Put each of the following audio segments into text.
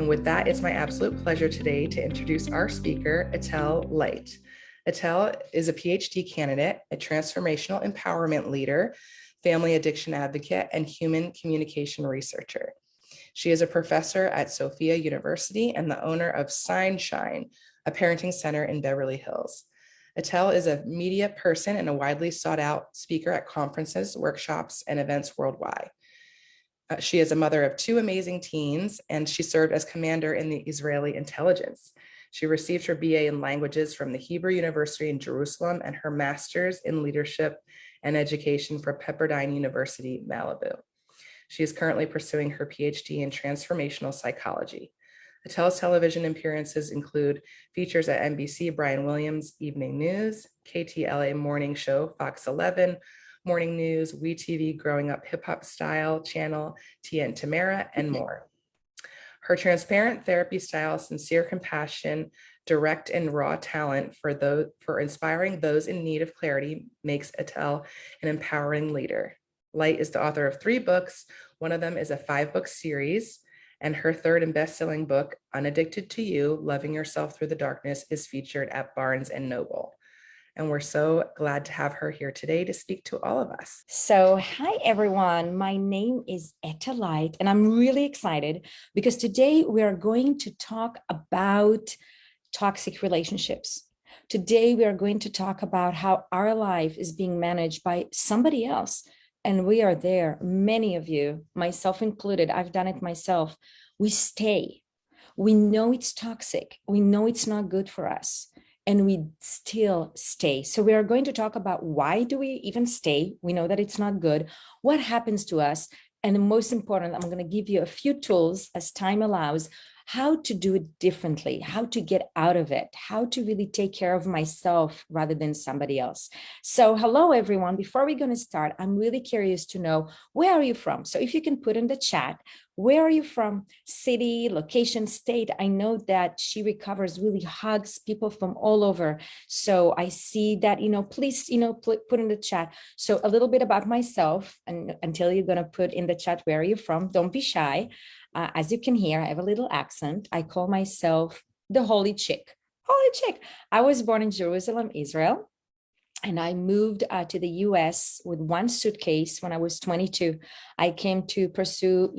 And with that, it's my absolute pleasure today to introduce our speaker, Etel Leit. Etel is a PhD candidate, a transformational empowerment leader, family addiction advocate, and human communication researcher. She is a professor at Sofia University and the owner of SignShine, a parenting center in Beverly Hills. Etel is a media person and a widely sought out speaker at conferences, workshops, and events worldwide. She is a mother of two amazing teens, and she served as commander in the Israeli intelligence. She received her BA in languages from the Hebrew University in Jerusalem and her master's in leadership and education from Pepperdine University, Malibu. She is currently pursuing her PhD in transformational psychology. Etel's television appearances include features at NBC, Brian Williams' Evening News, KTLA Morning Show, Fox 11, Morning News, WeTV Growing Up Hip Hop Style Channel, Tia and Tamara, and more. Her transparent therapy style, sincere compassion, direct and raw talent for inspiring those in need of clarity makes Etel an empowering leader. Leit is the author of 3 books. One of them is a 5-book series, and her third and best-selling book, UnAddicted To You, Loving Yourself Through the Darkness, is featured at Barnes & Noble. And we're so glad to have her here today to speak to all of us. So, hi everyone. My name is Etel Leit, and I'm really excited because today we are going to talk about toxic relationships. Today we are going to talk about how our life is being managed by somebody else. And we are there, many of you, myself included, I've done it myself. We stay. We know it's toxic. We know it's not good for us. And we still stay. So we are going to talk about why do we even stay? We know that it's not good. What happens to us? And the most important, I'm going to give you a few tools as time allows, how to do it differently, how to get out of it, how to really take care of myself rather than somebody else. So hello, everyone. Before we're going to start, I'm really curious to know, where are you from? So if you can put in the chat, where are you from? City, location, state. I know that She Recovers really hugs people from all over. So I see that, please, put in the chat. So a little bit about myself, and until you're going to put in the chat, where are you from? Don't be shy. As you can hear, I have a little accent. I call myself the Holy Chick. Holy Chick. I was born in Jerusalem, Israel. And I moved to the US with one suitcase when I was 22. I came to pursue,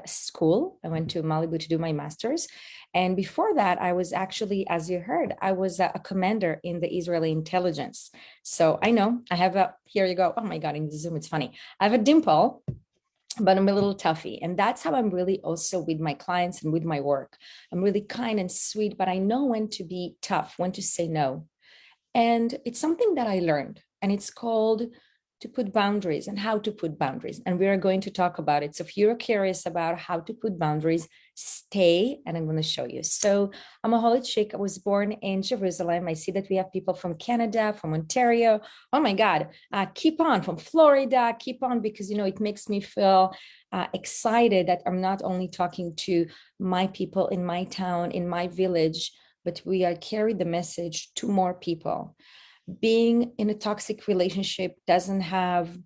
school. I went to Malibu to do my master's. And before that, I was actually, as you heard, I was a commander in the Israeli intelligence. So I know I have here you go. Oh my God, in Zoom, it's funny. I have a dimple, but I'm a little toughy. And that's how I'm really also with my clients and with my work. I'm really kind and sweet, but I know when to be tough, when to say no. And it's something that I learned, and it's called to put boundaries and how to put boundaries. And we are going to talk about it. So if you're curious about how to put boundaries, stay, and I'm going to show you. So I'm a Holy Chick. I was born in Jerusalem. I see that we have people from Canada, from Ontario. Oh my God, keep on, from Florida, keep on, because, it makes me feel excited that I'm not only talking to my people in my town, in my village, but we are carry the message to more people. Being in a toxic relationship doesn't have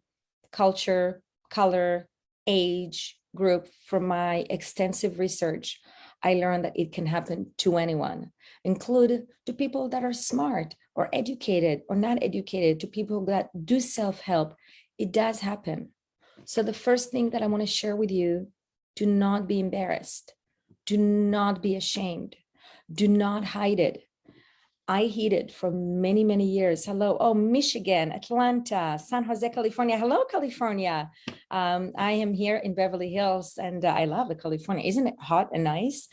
culture, color, age, group. From my extensive research, I learned that it can happen to anyone, including to people that are smart or educated or not educated, to people that do self-help. It does happen. So the first thing that I want to share with you, do not be embarrassed. Do not be ashamed. Do not hide it. I hid it for many, many years. Hello. Oh, Michigan, Atlanta, San Jose, California. Hello, California. I am here in Beverly Hills, and I love the California. Isn't it hot and nice?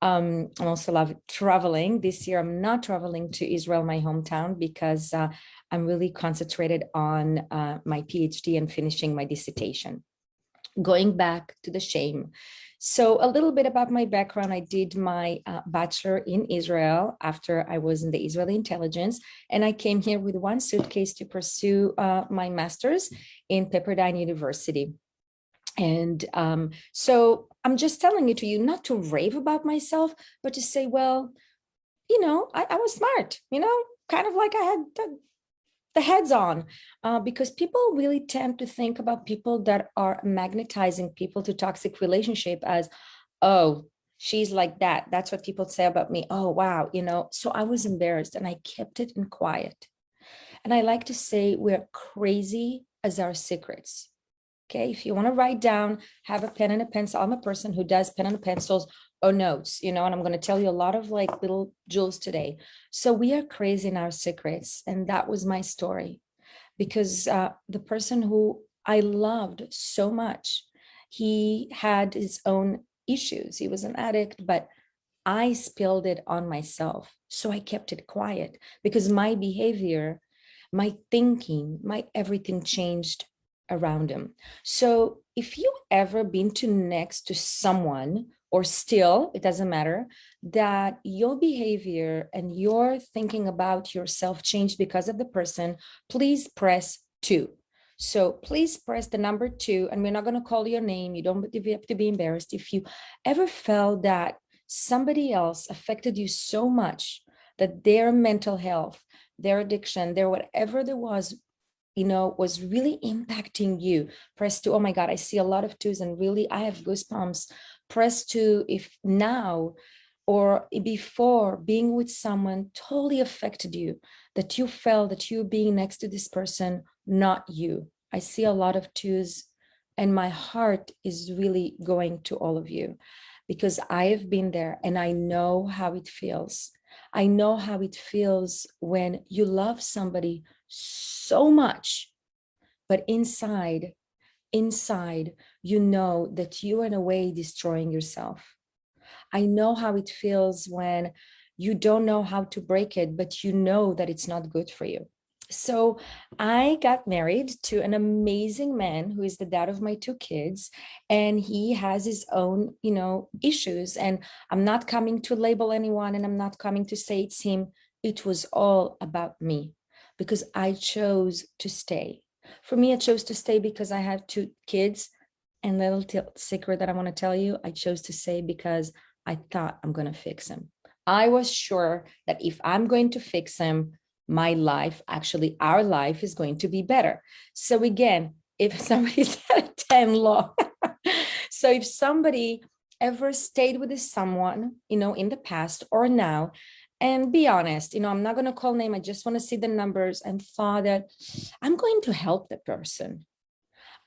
I also love traveling. This year, I'm not traveling to Israel, my hometown, because I'm really concentrated on my PhD and finishing my dissertation. Going back to the shame. So a little bit about my background. I did my bachelor in Israel after I was in the Israeli intelligence, and I came here with one suitcase to pursue my master's in Pepperdine University. And so I'm just telling it to you, not to rave about myself, but to say, well, I was smart, kind of like I had the heads on, because people really tend to think about people that are magnetizing people to toxic relationship as, oh, She's like that. That's what people say about me. Oh, wow. So I was embarrassed and I kept it in quiet. And I like to say we're crazy as our secrets. Okay. If you want to write down, have a pen and a pencil. I'm a person who does pen and pencils or notes, and I'm going to tell you a lot of like little jewels today. So we are crazy in our secrets. And that was my story, because the person who I loved so much, he had his own issues. He was an addict, but I spilled it on myself. So I kept it quiet because my behavior, my thinking, my everything changed around him. So if you ever been to next to someone, or still, it doesn't matter, that your behavior and your thinking about yourself changed because of the person, please press 2. So please press the number 2, and we're not going to call your name. You don't have to be embarrassed. If you ever felt that somebody else affected you so much that their mental health, their addiction, their whatever there was, was really impacting you, press 2. Oh my God, I see a lot of 2s, and really I have goosebumps. Press 2 if now or before being with someone totally affected you, that you felt that you being next to this person, not you. I see a lot of 2s, and my heart is really going to all of you, because I have been there and I know how it feels. I know how it feels when you love somebody so much, but inside, you know that you are in a way destroying yourself. I know how it feels when you don't know how to break it, but you know that it's not good for you. So I got married to an amazing man who is the dad of my 2 kids, and he has his own, issues. And I'm not coming to label anyone, and I'm not coming to say it's him. It was all about me, because I chose to stay. For me, I chose to stay because I have 2 kids. And little secret that I want to tell you, I chose to stay because I thought I'm going to fix him. I was sure that if I'm going to fix him, my life, actually our life, is going to be better. So again, if somebody's at a 10 law, so if somebody ever stayed with someone, in the past or now, and be honest, I'm not going to call name, I just want to see the numbers, and thought that I'm going to help the person.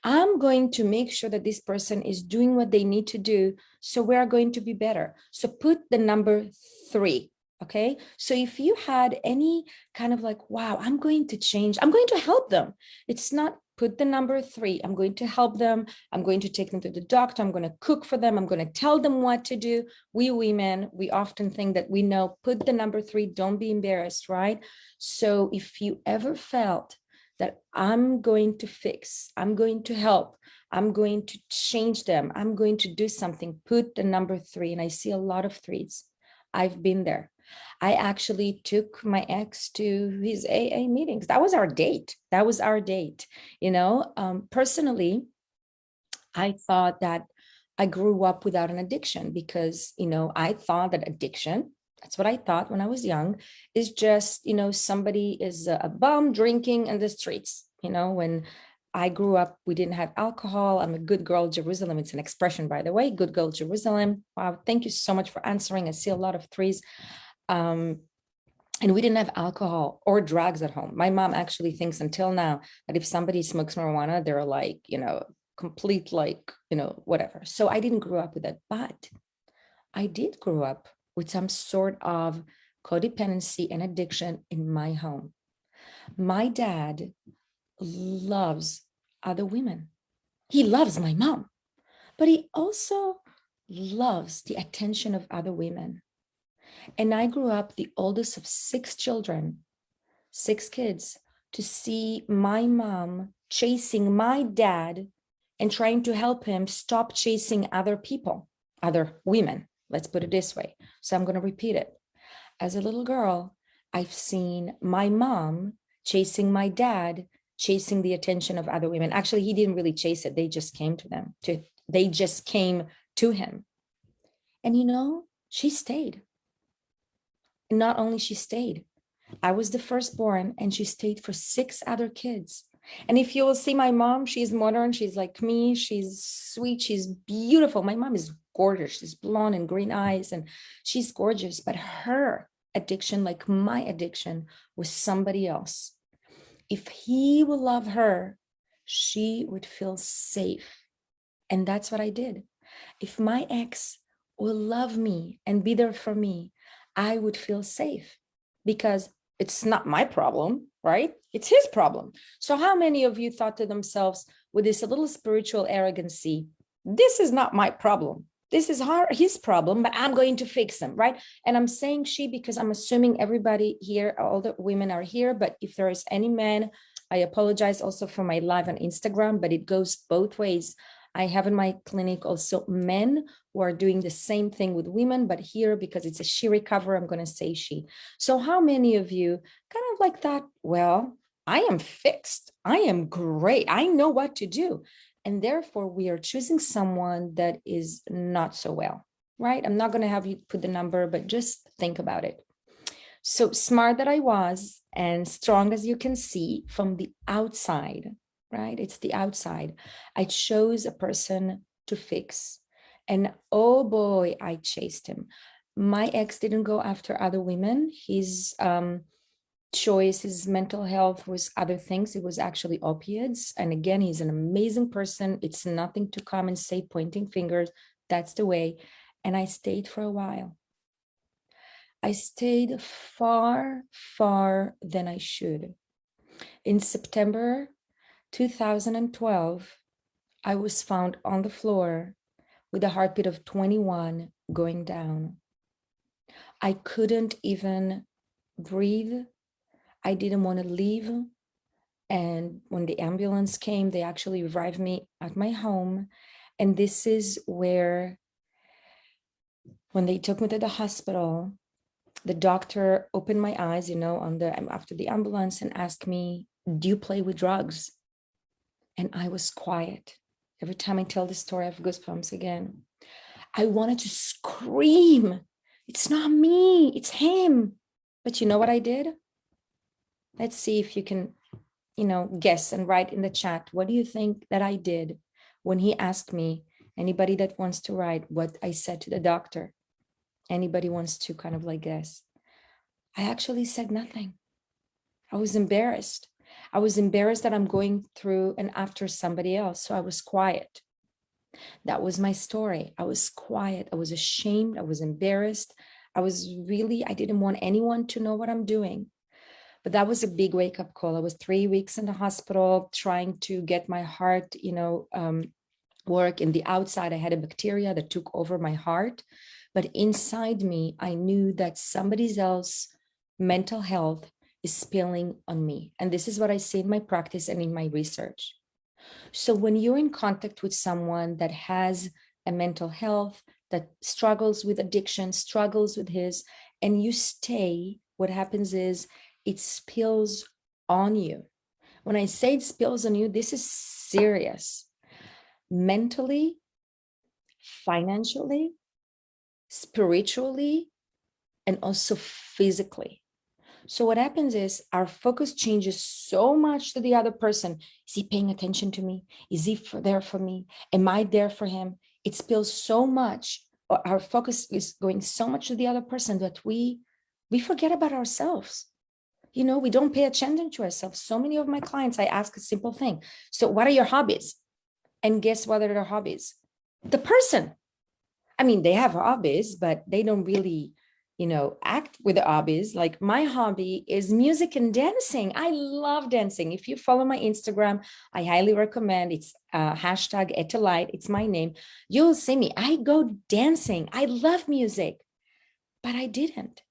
I'm going to make sure that this person is doing what they need to do, so we are going to be better. So put the number 3. Okay. So if you had any kind of like, wow, I'm going to change, I'm going to help them. It's not put the number 3. I'm going to help them. I'm going to take them to the doctor. I'm going to cook for them. I'm going to tell them what to do. We women, we often think that we know, put the number 3, don't be embarrassed, right? So if you ever felt that I'm going to fix, I'm going to help, I'm going to change them, I'm going to do something, put the number 3. And I see a lot of 3s. I've been there. I actually took my ex to his AA meetings. That was our date. Personally, I thought that I grew up without an addiction because, I thought that addiction, that's what I thought when I was young, is just, somebody is a bum drinking in the streets. When I grew up, we didn't have alcohol. I'm a good girl, Jerusalem. It's an expression, by the way, good girl, Jerusalem. Wow, thank you so much for answering. I see a lot of 3s. And we didn't have alcohol or drugs at home. My mom actually thinks until now that if somebody smokes marijuana, they're like, complete, like, whatever. So I didn't grow up with that, but I did grow up with some sort of codependency and addiction in my home. My dad loves other women. He loves my mom, but he also loves the attention of other women. And I grew up the oldest of 6 children, 6 kids, to see my mom chasing my dad and trying to help him stop chasing other people, other women. Let's put it this way. So I'm going to repeat it. As a little girl, I've seen my mom chasing my dad, chasing the attention of other women. Actually, he didn't really chase it. They just came to them. They just came to him. And she stayed. And not only she stayed, I was the firstborn, and she stayed for 6 other kids. And if you will see my mom, she's modern. She's like me. She's sweet. She's beautiful. My mom is gorgeous. She's blonde and green eyes, and she's gorgeous. But her addiction, like my addiction, was somebody else. If he will love her, she would feel safe. And that's what I did. If my ex will love me and be there for me, I would feel safe because it's not my problem, right? It's his problem. So how many of you thought to themselves with this a little spiritual arrogancy, this is not my problem. This is his problem, but I'm going to fix him, right? And I'm saying she because I'm assuming everybody here, all the women are here, but if there is any man, I apologize also for my live on Instagram, but it goes both ways. I have in my clinic also men who are doing the same thing with women, but here, because it's a she recover, I'm going to say she. So how many of you kind of like that? Well, I am fixed. I am great. I know what to do. And therefore, we are choosing someone that is not so well, right? I'm not going to have you put the number, but just think about it. So smart that I was and strong as you can see from the outside, right? It's the outside. I chose a person to fix. And oh boy, I chased him. My ex didn't go after other women. His choice, his mental health was other things. It was actually opiates. And again, he's an amazing person. It's nothing to come and say pointing fingers. That's the way. And I stayed for a while. I stayed far, far than I should. In September 2012, I was found on the floor with a heartbeat of 21 going down. I couldn't even breathe. I didn't want to leave. And when the ambulance came, they actually arrived me at my home. And this is where, when they took me to the hospital, the doctor opened my eyes, after the ambulance and asked me, do you play with drugs? And I was quiet. Every time I tell this story, I have goosebumps again. I wanted to scream. It's not me, it's him. But you know what I did? Let's see if you can, guess and write in the chat. What do you think that I did when he asked me, anybody that wants to write what I said to the doctor? Anybody wants to kind of like guess? I actually said nothing. I was embarrassed. I was embarrassed that I'm going through and after somebody else. So I was quiet. That was my story. I was quiet. I was ashamed. I was embarrassed. I didn't want anyone to know what I'm doing. But that was a big wake-up call. I was 3 weeks in the hospital trying to get my heart, work. In the outside, I had a bacteria that took over my heart. But inside me, I knew that somebody else's mental health is spilling on me. And this is what I see in my practice and in my research. So when you're in contact with someone that has a mental health, that struggles with addiction, struggles with his, and you stay, what happens is it spills on you. When I say it spills on you, this is serious. Mentally, financially, spiritually, and also physically. So what happens is our focus changes so much to the other person. Is he paying attention to me? Is he there for me? Am I there for him? It spills so much. Our focus is going so much to the other person that we forget about ourselves. We don't pay attention to ourselves. So many of my clients, I ask a simple thing. So what are your hobbies? And guess what are their hobbies? The person. I mean, they have hobbies, but they don't really act with the hobbies. Like my hobby is music and dancing. I love dancing. If you follow my Instagram, I highly recommend. It's hashtag Etel Leit. It's my name. You'll see me. I go dancing. I love music, but I didn't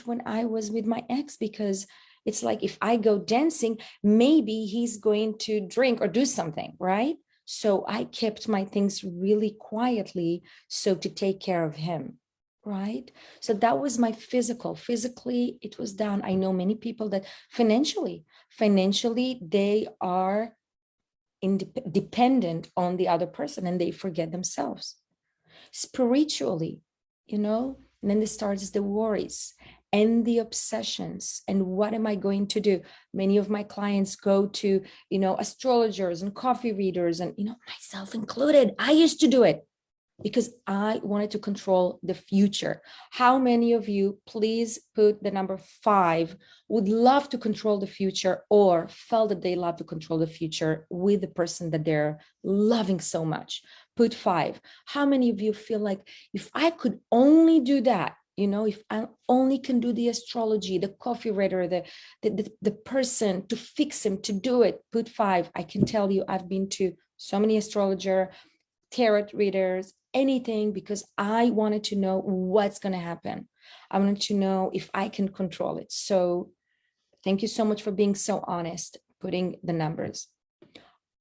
when I was with my ex, because it's like, if I go dancing, maybe he's going to drink or do something, right? So I kept my things really quietly, so to take care of him. Right? So that was my physically, it was down. I know many people that financially, they are dependent on the other person and they forget themselves. Spiritually, and then there starts the worries and the obsessions. And what am I going to do? Many of my clients go to, astrologers and coffee readers and, myself included. I used to do it. because I wanted to control the future. How many of you, please put the number 5, would love to control the future or felt that they love to control the future with the person that they're loving so much? Put 5. How many of you feel like, if I could only do that, you know, if I only can do the astrology, the coffee reader, the person to fix him, to do it? Put 5. I can tell you, I've been to so many astrologer, tarot readers, anything, because I wanted to know what's going to happen. I wanted to know if I can control it. So thank you so much for being so honest, putting the numbers.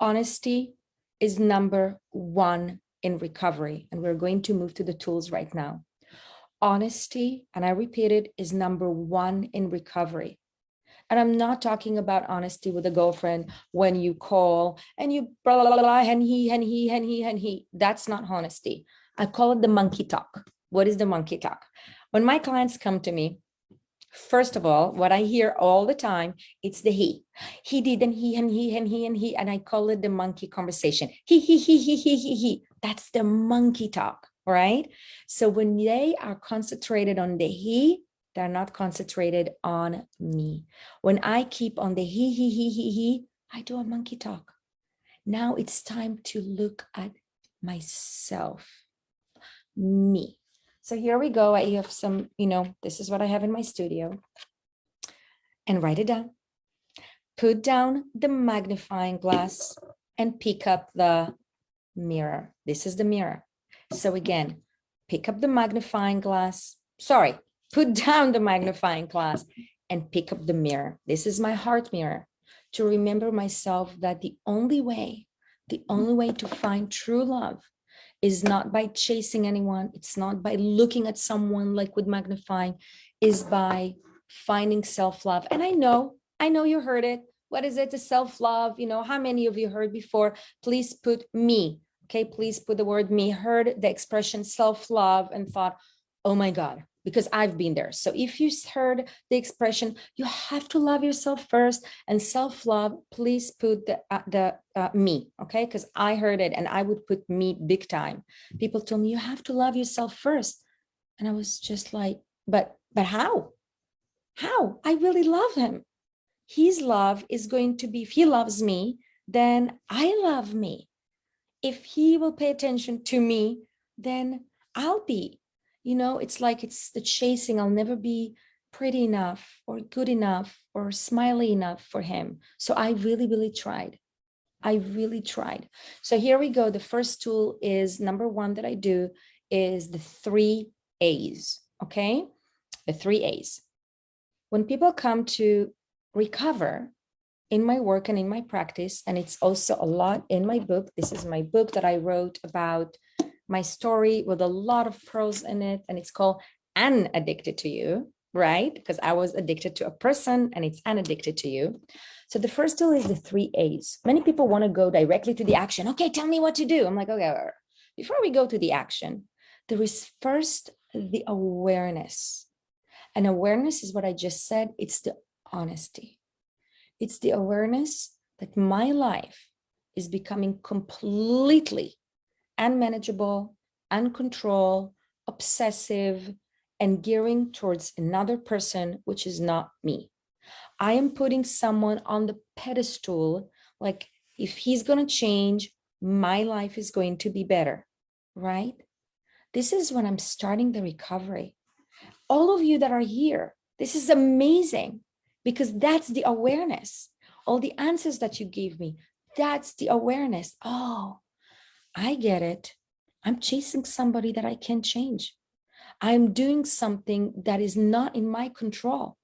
Honesty is number 1 in recovery. And we're going to move to the tools right now. Honesty, and I repeat it, is number 1 in recovery. And I'm not talking about honesty with a girlfriend when you call and you blah, blah, blah, blah, and he. That's not honesty. I call it the monkey talk. What is the monkey talk? When my clients come to me, first of all, what I hear all the time, it's the he. He did, and he, and I call it the monkey conversation. He. That's the monkey talk, right? So when they are concentrated on the he, they're not concentrated on me. When I keep on the he, I do a monkey talk. Now it's time to look at myself, me. So here we go. I have some, this is what I have in my studio. And write it down. Put down the magnifying glass and pick up the mirror. This is the mirror. So again, pick up the magnifying glass. Sorry. Put down the magnifying glass and pick up the mirror. This is my heart mirror, to remember myself that the only way to find true love is not by chasing anyone. It's not by looking at someone like with magnifying, is by finding self-love. And I know you heard it. What is it? The self-love, how many of you heard before? Please put me. Okay, please put the word me. Heard the expression self-love and thought, oh my God, because I've been there. So if you heard the expression, you have to love yourself first, and self-love, please put the me, okay? Because I heard it and I would put me big time. People told me you have to love yourself first. And I was just like, but how? How? I really love him. His love is going to be, if he loves me, then I love me. If he will pay attention to me, then I'll be. It's like it's the chasing. I'll never be pretty enough or good enough or smiley enough for him. So I really, really tried. I really tried. So here we go. The first tool is number 1 that I do is the 3 A's. Okay. The 3 A's. When people come to recover in my work and in my practice, and it's also a lot in my book. This is my book that I wrote about my story with a lot of pearls in it, and it's called UnAddicted To You, right? Because I was addicted to a person, and it's UnAddicted To You. So the first tool is the 3 A's. Many people want to go directly to the action. Okay, tell me what to do. I'm like, okay, before we go to the action, there is first the awareness. And awareness is what I just said. It's the honesty. It's the awareness that my life is becoming completely unmanageable, uncontrolled, obsessive, and gearing towards another person, which is not me. I am putting someone on the pedestal, like if he's going to change, my life is going to be better, right? This is when I'm starting the recovery. All of you that are here, this is amazing, because that's the awareness. All the answers that you gave me, that's the awareness. Oh, I get it. I'm chasing somebody that I can't change. I'm doing something that is not in my control.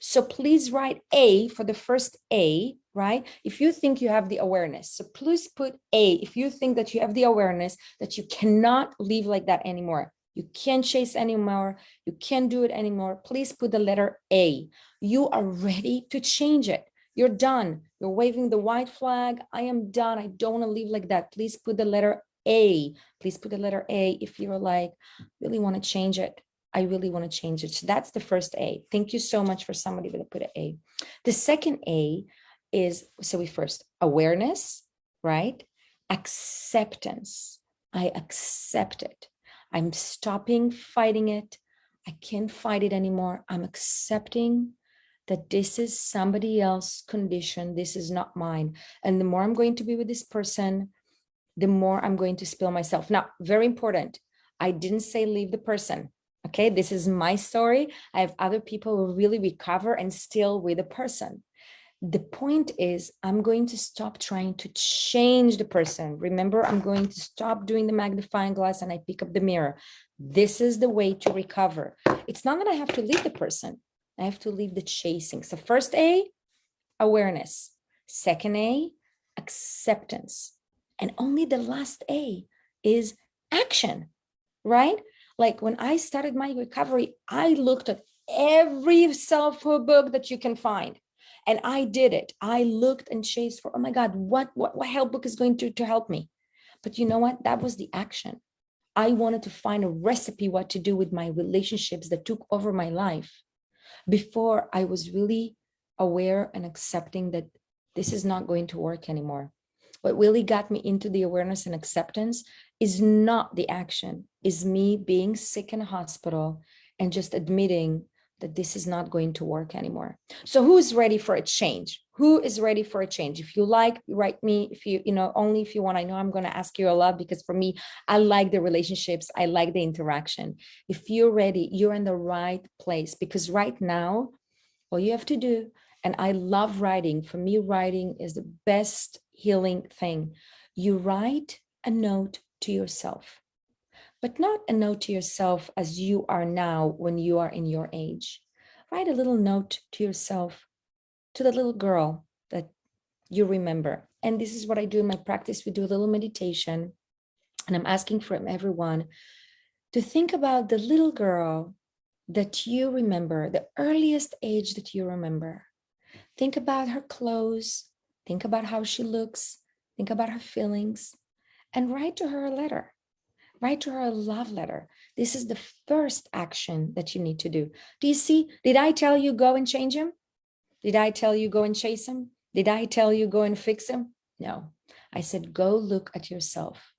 So please write A for the first A, right? If you think you have the awareness. So please put A if you think that you have the awareness that you cannot live like that anymore. You can't chase anymore. You can't do it anymore. Please put the letter A. You are ready to change it. You're done. You're waving the white flag. I am done. I don't want to live like that. Please put the letter A. Please put the letter A if you're like, really want to change it. I really want to change it. So that's the first A. Thank you so much for somebody that put an A. The second A is, so we first, awareness, right? Acceptance. I accept it. I'm stopping fighting it. I can't fight it anymore. I'm accepting that this is somebody else's condition. This is not mine. And the more I'm going to be with this person, the more I'm going to spill myself. Now, very important. I didn't say leave the person. Okay, this is my story. I have other people who really recover and still with the person. The point is, I'm going to stop trying to change the person. Remember, I'm going to stop doing the magnifying glass and I pick up the mirror. This is the way to recover. It's not that I have to leave the person. I have to leave the chasing. So first A, awareness. Second A, acceptance. And only the last A is action, right? Like when I started my recovery, I looked at every self-help book that you can find. And I did it. I looked and chased for, oh my God, what help book is going to help me? But you know what? That was the action. I wanted to find a recipe what to do with my relationships that took over my life before I was really aware and accepting that this is not going to work anymore. What really got me into the awareness and acceptance is not the action, is me being sick in a hospital and just admitting that this is not going to work anymore. So who is ready for a change? Who is ready for a change? If you like, write me. If you, only if you want. I know I'm going to ask you a lot because for me, I like the relationships. I like the interaction. If you're ready, you're in the right place because right now, all you have to do, and I love writing. For me, writing is the best healing thing. You write a note to yourself, but not a note to yourself as you are now when you are in your age. Write a little note to yourself, to the little girl that you remember. And this is what I do in my practice. We do a little meditation, and I'm asking from everyone to think about the little girl that you remember, the earliest age that you remember. Think about her clothes, think about how she looks, think about her feelings, and write to her a letter. Write to her a love letter. This is the first action that you need to do. Do you see? Did I tell you go and change him? Did I tell you go and chase him? Did I tell you go and fix him? No. I said, go look at yourself.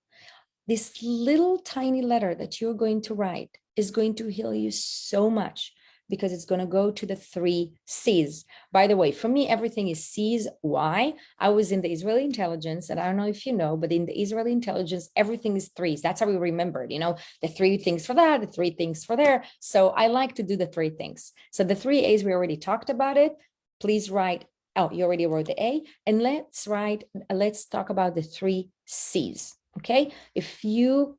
This little tiny letter that you're going to write is going to heal you so much because it's going to go to the 3 C's. By the way, for me, everything is C's. Why? I was in the Israeli intelligence, and I don't know if you know, but in the Israeli intelligence, everything is 3s. That's how we remembered, the 3 things for that, the 3 things for there. So I like to do the 3 things. So the 3 A's, we already talked about it. Please write, oh, you already wrote the A. And let's talk about the 3 C's. Okay, if you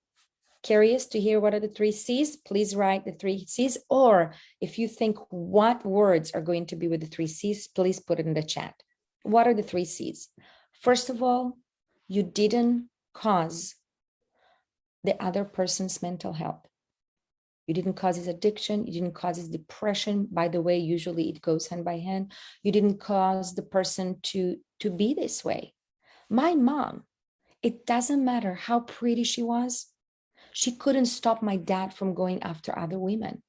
curious to hear what are the 3 C's, please write the 3 C's. Or if you think what words are going to be with the 3 C's, please put it in the chat. What are the 3 C's? First of all, you didn't cause the other person's mental health. You didn't cause his addiction. You didn't cause his depression. By the way, usually it goes hand by hand. You didn't cause the person to be this way. My mom, it doesn't matter how pretty she was. She couldn't stop my dad from going after other women.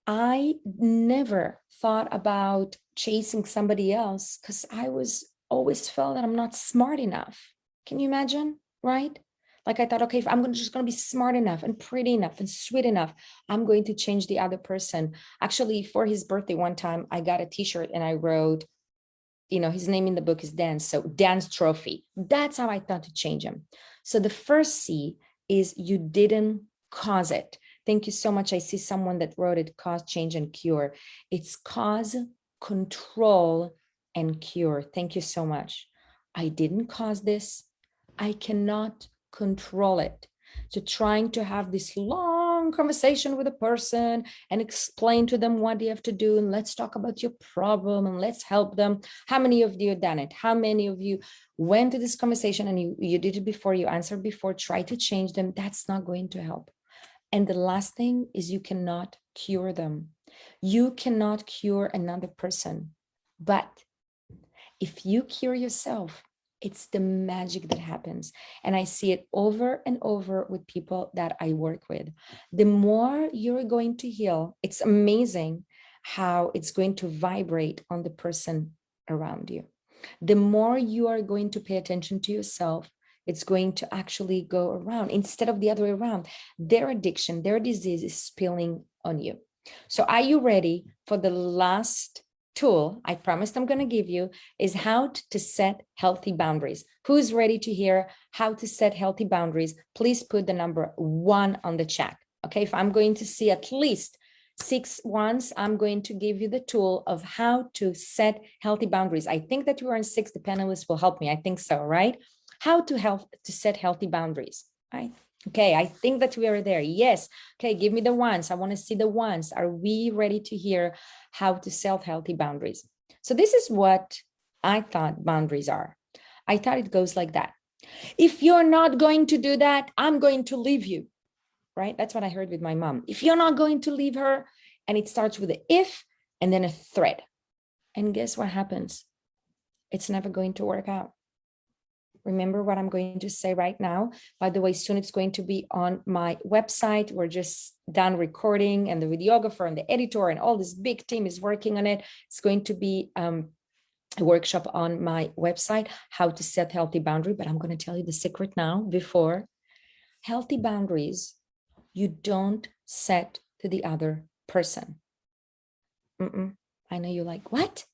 I never thought about chasing somebody else because I always felt that I'm not smart enough. Can you imagine? Right? Like I thought, okay, if I'm just going to be smart enough and pretty enough and sweet enough, I'm going to change the other person. Actually, for his birthday one time, I got a t-shirt and I wrote, his name in the book is Dance. So Dance Trophy. That's how I thought to change him. So the first C is you didn't cause it. Thank you so much. I see someone that wrote it, cause, change, and cure. It's cause, control, and cure. Thank you so much. I didn't cause this. I cannot control it. So trying to have this long conversation with a person and explain to them what you have to do and let's talk about your problem and let's help them. How many of you have done it? How many of you went to this conversation and you did it before, you answered before, try to change them? That's not going to help. And the last thing is you cannot cure them. You cannot cure another person. But if you cure yourself, it's the magic that happens. And I see it over and over with people that I work with. The more you're going to heal, it's amazing how it's going to vibrate on the person around you. The more you are going to pay attention to yourself, it's going to actually go around instead of the other way around. Their addiction, their disease is spilling on you. So are you ready for the last tool I promised I'm going to give you, is how to set healthy boundaries. Who's ready to hear how to set healthy boundaries? Please put the number 1 on the chat. Okay, if I'm going to see at least 6 ones, I'm going to give you the tool of how to set healthy boundaries. I think that you are in 6. The panelists will help me. I think so, right? How to set healthy boundaries, right? Okay, I think that we are there. Yes. Okay, give me the ones. I want to see the ones. Are we ready to hear how to set healthy boundaries? So this is what I thought boundaries are. I thought it goes like that. If you're not going to do that, I'm going to leave you, right? That's what I heard with my mom. If you're not going to leave her, and it starts with an if and then a threat. And guess what happens? It's never going to work out. Remember what I'm going to say right now. By the way, soon it's going to be on my website. We're just done recording, and the videographer and the editor and all this big team is working on it. It's going to be a workshop on my website, how to set healthy boundary. But I'm going to tell you the secret now. Before, healthy boundaries, you don't set to the other person. I know you're like, what?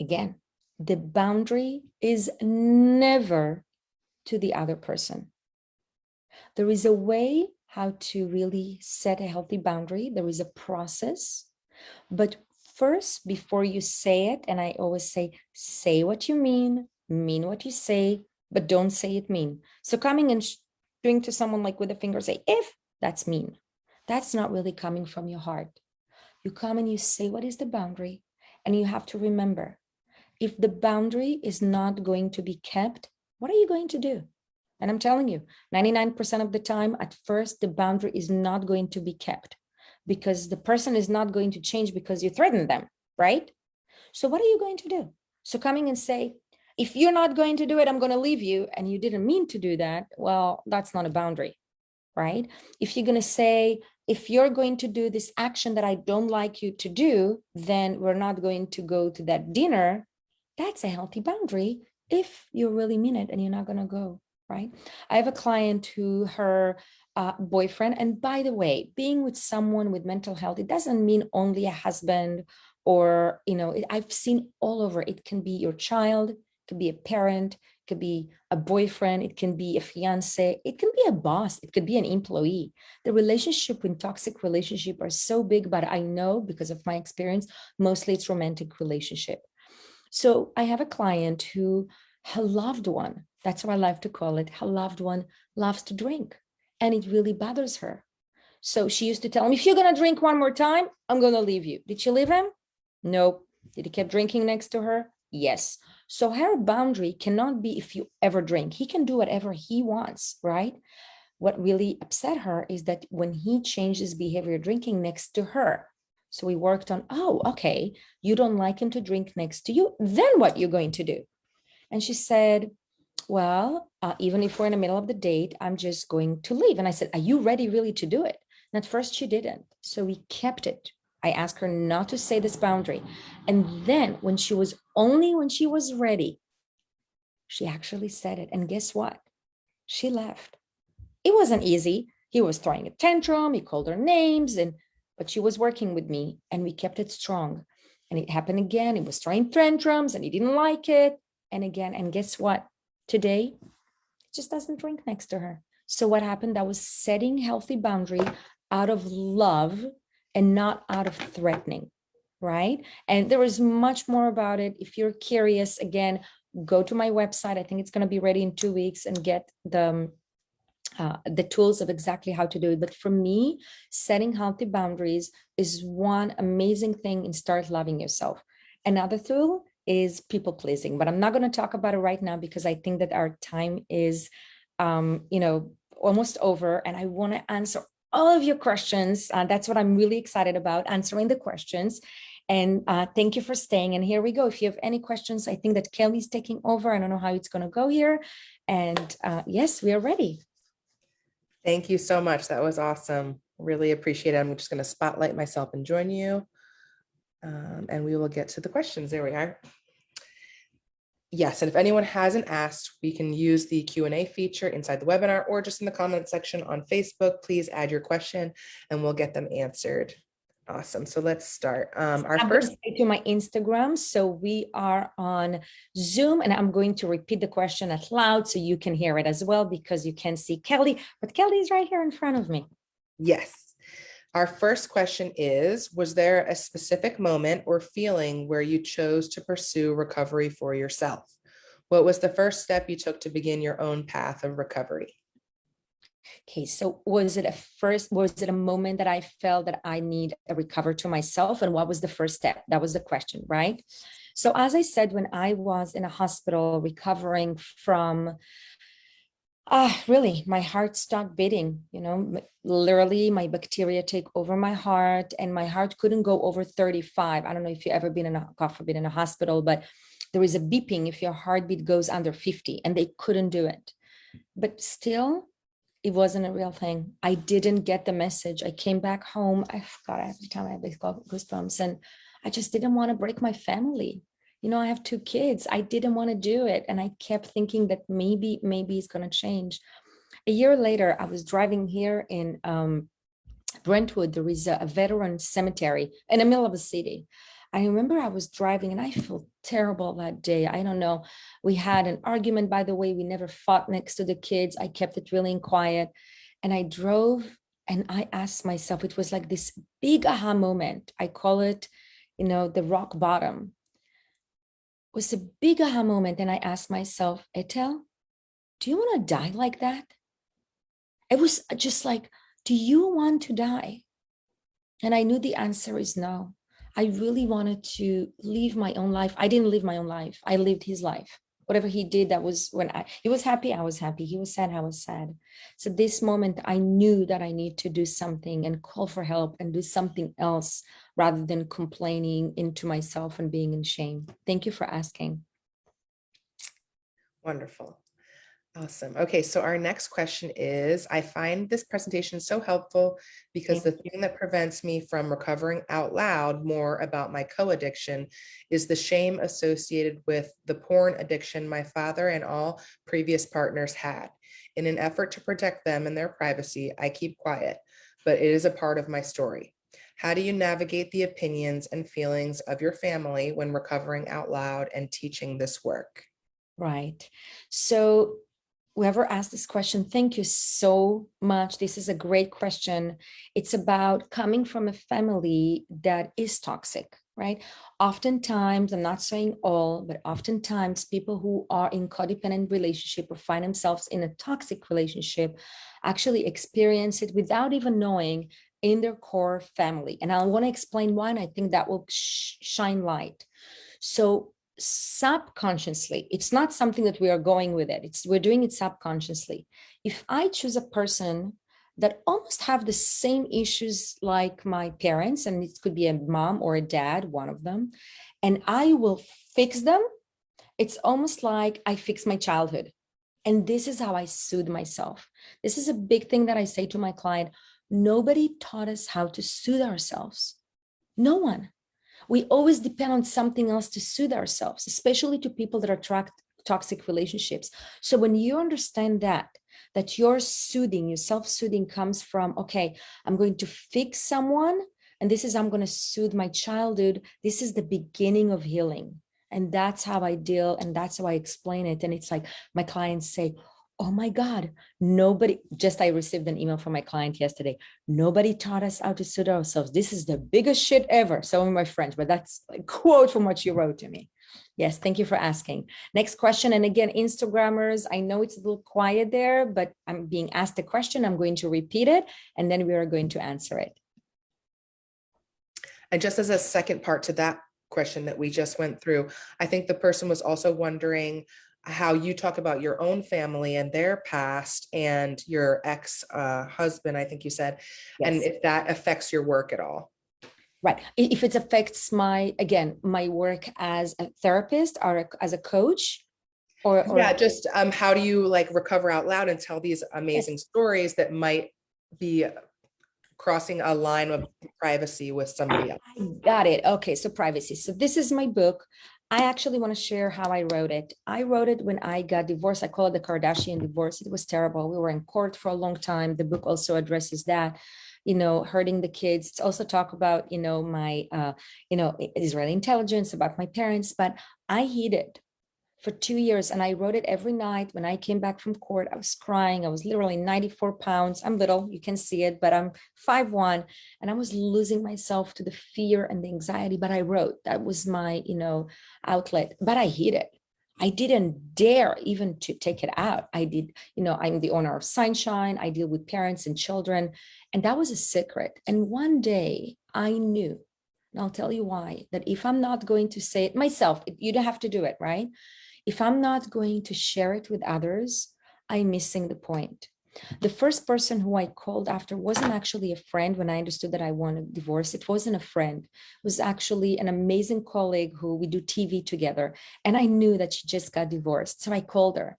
Again, the boundary is never to the other person. There is a way how to really set a healthy boundary. There is a process. But first, before you say it, and I always say what you mean what you say, but don't say it mean. So coming and doing to someone like with a finger, say, if, that's mean. That's not really coming from your heart. You come and you say, what is the boundary? And you have to remember, if the boundary is not going to be kept, what are you going to do? And I'm telling you, 99% of the time, at first, the boundary is not going to be kept because the person is not going to change because you threaten them, right? So what are you going to do? So coming and say, if you're not going to do it, I'm going to leave you, and you didn't mean to do that, well, that's not a boundary, right? If you're going to say, if you're going to do this action that I don't like you to do, then we're not going to go to that dinner. That's a healthy boundary if you really mean it and you're not going to go, right? I have a client who her boyfriend, and by the way, being with someone with mental health, it doesn't mean only a husband or, I've seen all over. It can be your child, it could be a parent, it could be a boyfriend, it can be a fiance, it can be a boss, it could be an employee. The relationship in toxic relationship are so big, but I know because of my experience, mostly it's romantic relationship. So I have a client who, her loved one, that's what I like to call it, her loved one loves to drink, and it really bothers her. So she used to tell him, if you're going to drink one more time, I'm going to leave you. Did she leave him? Nope. Did he keep drinking next to her? Yes. So her boundary cannot be if you ever drink. He can do whatever he wants, right? What really upset her is that when he changed his behavior drinking next to her, so we worked on, oh, okay, you don't like him to drink next to you, then what you're going to do? And she said, well, even if we're in the middle of the date, I'm just going to leave. And I said, are you ready really to do it? And at first she didn't. So we kept it. I asked her not to say this boundary. And then when she was ready, she actually said it. And guess what? She left. It wasn't easy. He was throwing a tantrum. He called her names, but she was working with me and we kept it strong. And it happened again. He was throwing tantrums and he didn't like it. And again, and guess what? Today, he just doesn't drink next to her. So what happened? I was setting healthy boundary out of love and not out of threatening, right? And there is much more about it. If you're curious, again, go to my website. I think it's going to be ready in 2 weeks, and get the tools of exactly how to do it. But for me, setting healthy boundaries is one amazing thing in start loving yourself. Another tool is people pleasing, but I'm not going to talk about it right now because I think that our time is, almost over, and I want to answer all of your questions. That's what I'm really excited about, answering the questions. And thank you for staying. And here we go. If you have any questions, I think that Kelly's taking over. I don't know how it's going to go here. And yes, we are ready. Thank you so much. That was awesome. Really appreciate it. I'm just going to spotlight myself and join you. And we will get to the questions. There we are. Yes, and if anyone hasn't asked, we can use the Q&A feature inside the webinar or just in the comment section on Facebook. Please add your question and we'll get them answered. Awesome. So let's start. I'm going to say to my Instagram. So we are on Zoom and I'm going to repeat the question out loud so you can hear it as well because you can see Kelly, but Kelly is right here in front of me. Yes. Our first question is, was there a specific moment or feeling where you chose to pursue recovery for yourself? What was the first step you took to begin your own path of recovery? Okay, so was it a moment that I felt that I need a recover to myself? And what was the first step? That was the question, right? So as I said, when I was in a hospital recovering from really, my heart stopped beating, literally my bacteria take over my heart and my heart couldn't go over 35. I don't know if you've ever been God forbid, in a hospital, but there is a beeping if your heartbeat goes under 50 and they couldn't do it. But still, it wasn't a real thing. I didn't get the message. I came back home. Every time I have these goosebumps and I just didn't want to break my family. I have 2 kids. I didn't want to do it. And I kept thinking that maybe it's going to change. A year later, I was driving here in Brentwood. There is a veteran cemetery in the middle of the city. I remember I was driving and I felt terrible that day. I don't know. We had an argument, by the way. We never fought next to the kids. I kept it really quiet. And I drove and I asked myself, it was like this big aha moment. I call it, the rock bottom. Was a big aha moment. And I asked myself, Etel, do you want to die like that? It was just like, do you want to die? And I knew the answer is no. I really wanted to live my own life. I didn't live my own life. I lived his life. Whatever he did, that was when he was happy, I was happy. He was sad, I was sad. So this moment, I knew that I need to do something and call for help and do something else rather than complaining into myself and being in shame. Thank you for asking. Wonderful. Awesome. Okay, so our next question is, I find this presentation so helpful because the thing that prevents me from recovering out loud more about my co-addiction is the shame associated with the porn addiction my father and all previous partners had. In an effort to protect them and their privacy, I keep quiet, but it is a part of my story. How do you navigate the opinions and feelings of your family when recovering out loud and teaching this work? Right. So whoever asked this question, thank you so much. This is a great question. It's about coming from a family that is toxic, right? Oftentimes, I'm not saying all, but oftentimes people who are in codependent relationship or find themselves in a toxic relationship actually experience it without even knowing in their core family. And I want to explain why, and I think that will shine light. So subconsciously, it's not something that we are going with it. We're doing it subconsciously. If I choose a person that almost have the same issues like my parents, and it could be a mom or a dad, one of them, and I will fix them, it's almost like I fix my childhood. And this is how I soothe myself. This is a big thing that I say to my client. Nobody taught us how to soothe ourselves. No one. We always depend on something else to soothe ourselves, especially to people that attract toxic relationships. So when you understand that your soothing, your self-soothing comes from, okay, I'm going to fix someone, and this is, I'm going to soothe my childhood. This is the beginning of healing. And that's how I deal, and that's how I explain it. And it's like my clients say, oh my God, I received an email from my client yesterday. Nobody taught us how to soothe ourselves. This is the biggest shit ever. Some of my friends, but that's a quote from what you wrote to me. Yes, thank you for asking. Next question. And again, Instagrammers, I know it's a little quiet there, but I'm being asked a question. I'm going to repeat it, and then we are going to answer it. And just as a second part to that question that we just went through, I think the person was also wondering how you talk about your own family and their past and your ex-husband, I think you said, yes, and if that affects your work at all. Right. If it affects my work as a therapist or as a coach, or yeah, just how do you like recover out loud and tell these amazing yes, stories that might be crossing a line of privacy with somebody else? Got it. Okay, so privacy. So this is my book. I actually want to share how I wrote it. I wrote it when I got divorced. I call it the Kardashian divorce. It was terrible. We were in court for a long time. The book also addresses that, hurting the kids. It's also talk about, my, Israeli intelligence, about my parents, but I hid it for 2 years. And I wrote it every night. When I came back from court, I was crying. I was literally 94 pounds. I'm little, you can see it, but I'm 5'1". And I was losing myself to the fear and the anxiety, but I wrote. That was my, outlet, but I hid it. I didn't dare even to take it out. I did, I'm the owner of SignShine. I deal with parents and children. And that was a secret. And one day I knew, and I'll tell you why, that if I'm not going to say it myself, you don't have to do it, right? If I'm not going to share it with others, I'm missing the point. The first person who I called after wasn't actually a friend when I understood that I wanted a divorce. It wasn't a friend. It was actually an amazing colleague who we do TV together. And I knew that she just got divorced. So I called her